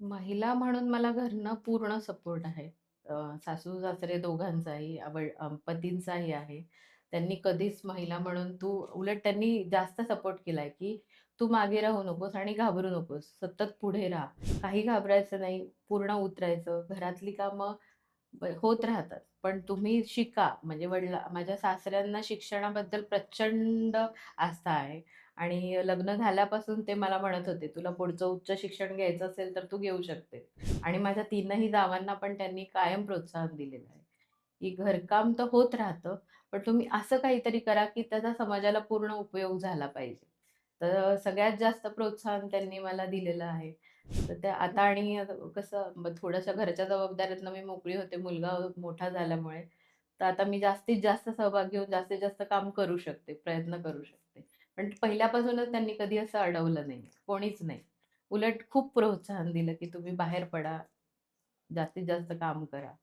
महिला म्हणून मला घरनं पूर्ण सपोर्ट आहे. सासू-सासरे दोघांचाही, पतींचाही आहे. त्यांनी कधीच महिला म्हणून उलट त्यांनी जास्त सपोर्ट केलाय, की "तू मागे राहू नकोस आणि घाबरू नकोस. सतत पुढे राहा. काही घाबरायचं नाही. पूर्ण उतरायचं. घरातली कामं होत राहतात. पण तुम्ही शिका." म्हणजे माझ्या सासऱ्यांना शिक्षणाबद्दल प्रचंड आस्था आहे आणि लग्न झाल्यापासून ते मला म्हणत होते, "तुला पुढचं उच्च शिक्षण घ्यायचं असेल तर तू घेऊ शकते." आणि माझ्या 3ही जावांना पण त्यांनी कायम प्रोत्साहन दिलेलं आहे, की घरकाम तर होत राहतं, पण तुम्ही असं काहीतरी करा, की त्याचा समाजाला पूर्ण उपयोग झाला पाहिजे. तर सगळ्यात जास्त प्रोत्साहन त्यांनी मला दिलेलं आहे. तर ते आता आणि कसं थोड्याशा घरच्या जबाबदाऱ्यातनं मी मोकळी होते मुलगा मोठा झाल्यामुळे. तर आता मी जास्तीत जास्त सहभाग घेऊन जास्तीत जास्त काम करू शकते, प्रयत्न करू शकते. पण पहिल्यापासूनच त्यांनी कधी असं अडवलं नाही, कोणीच नाही. उलट खूप प्रोत्साहन दिलं, की तुम्ही बाहेर पडा, जास्तीत जास्त काम करा.